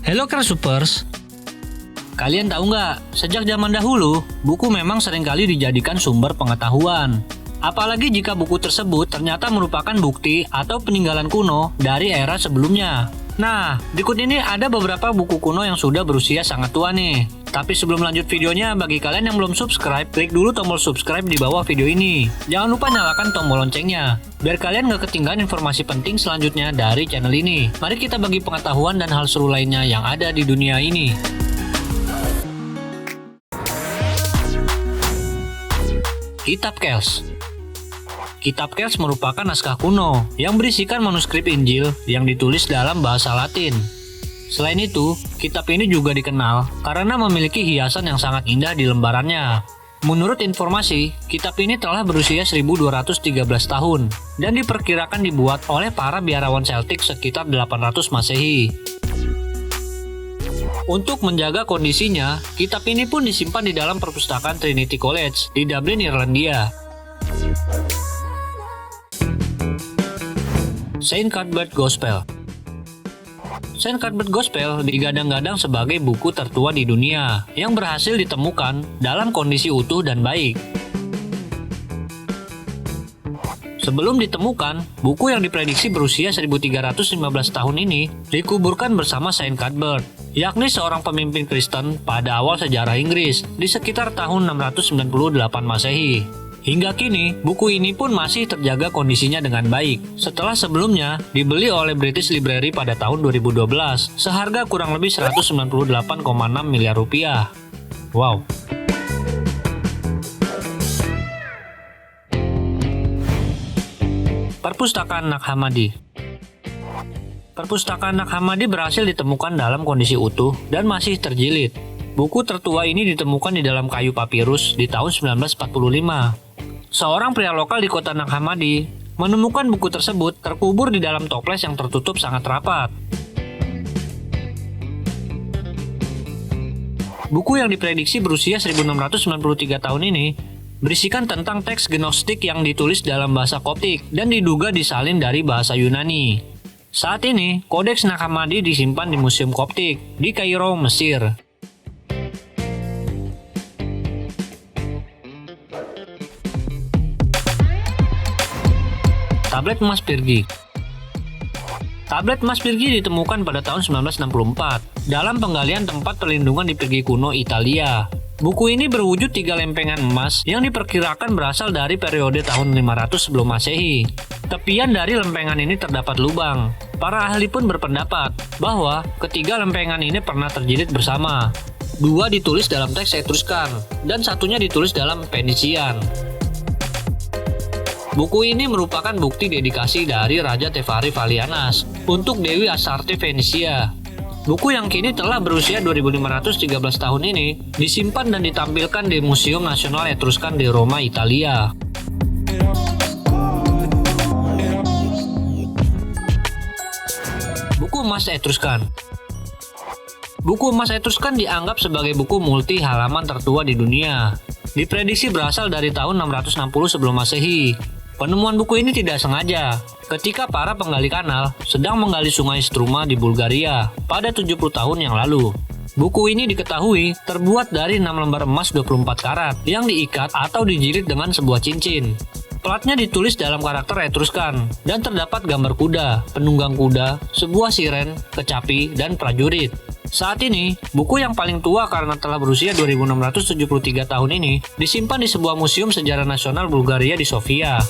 Hello Kersupers, kalian tahu nggak, sejak zaman dahulu, buku memang seringkali dijadikan sumber pengetahuan. Apalagi jika buku tersebut ternyata merupakan bukti atau peninggalan kuno dari era sebelumnya. Nah, berikut ini ada beberapa buku kuno yang sudah berusia sangat tua nih. Tapi sebelum lanjut videonya, bagi kalian yang belum subscribe, klik dulu tombol subscribe di bawah video ini. Jangan lupa nyalakan tombol loncengnya, biar kalian nggak ketinggalan informasi penting selanjutnya dari channel ini. Mari kita bagi pengetahuan dan hal seru lainnya yang ada di dunia ini. Kitab Kels. Kitab Kels merupakan naskah kuno yang berisikan manuskrip Injil yang ditulis dalam bahasa Latin. Selain itu, kitab ini juga dikenal karena memiliki hiasan yang sangat indah di lembarannya. Menurut informasi, kitab ini telah berusia 1213 tahun dan diperkirakan dibuat oleh para biarawan Celtic sekitar 800 Masehi. Untuk menjaga kondisinya, kitab ini pun disimpan di dalam perpustakaan Trinity College di Dublin, Irlandia. Saint Cuthbert Gospel. Saint Cuthbert Gospel digadang-gadang sebagai buku tertua di dunia yang berhasil ditemukan dalam kondisi utuh dan baik. Sebelum ditemukan, buku yang diprediksi berusia 1315 tahun ini dikuburkan bersama Saint Cuthbert, yakni seorang pemimpin Kristen pada awal sejarah Inggris di sekitar tahun 698 Masehi. Hingga kini, buku ini pun masih terjaga kondisinya dengan baik, setelah sebelumnya dibeli oleh British Library pada tahun 2012, seharga kurang lebih 198,6 miliar rupiah. Wow! Perpustakaan Nag Hammadi. Perpustakaan Nag Hammadi berhasil ditemukan dalam kondisi utuh dan masih terjilid. Buku tertua ini ditemukan di dalam kayu papirus di tahun 1945. Seorang pria lokal di kota Nag Hammadi menemukan buku tersebut terkubur di dalam toples yang tertutup sangat rapat. Buku yang diprediksi berusia 1693 tahun ini berisikan tentang teks gnostik yang ditulis dalam bahasa Koptik dan diduga disalin dari bahasa Yunani. Saat ini, Kodeks Nag Hammadi disimpan di Museum Koptik di Kairo, Mesir. Tablet emas Pirgi. Tablet emas Pirgi ditemukan pada tahun 1964 dalam penggalian tempat perlindungan di Pirgi kuno, Italia. Buku ini berwujud 3 lempengan emas yang diperkirakan berasal dari periode tahun 500 sebelum Masehi. Tepian dari lempengan ini terdapat lubang. Para ahli pun berpendapat bahwa ketiga lempengan ini pernah terjilid bersama. 2 ditulis dalam teks Etruskan dan satunya ditulis dalam Fenician. Buku ini merupakan bukti dedikasi dari Raja Tefari Valianas untuk Dewi Astarte Fenisia. Buku yang kini telah berusia 2513 tahun ini disimpan dan ditampilkan di Museum Nasional Etruskan di Roma, Italia. Buku emas Etruskan. Buku emas Etruskan dianggap sebagai buku multi halaman tertua di dunia. Diprediksi berasal dari tahun 660 sebelum Masehi. Penemuan buku ini tidak sengaja ketika para penggali kanal sedang menggali sungai Struma di Bulgaria pada 70 tahun yang lalu. Buku ini diketahui terbuat dari 6 lembar emas 24 karat yang diikat atau dijilid dengan sebuah cincin. Platnya ditulis dalam karakter Etruskan dan terdapat gambar kuda, penunggang kuda, sebuah siren, kecapi, dan prajurit. Saat ini, buku yang paling tua karena telah berusia 2673 tahun ini disimpan di sebuah museum sejarah nasional Bulgaria di Sofia.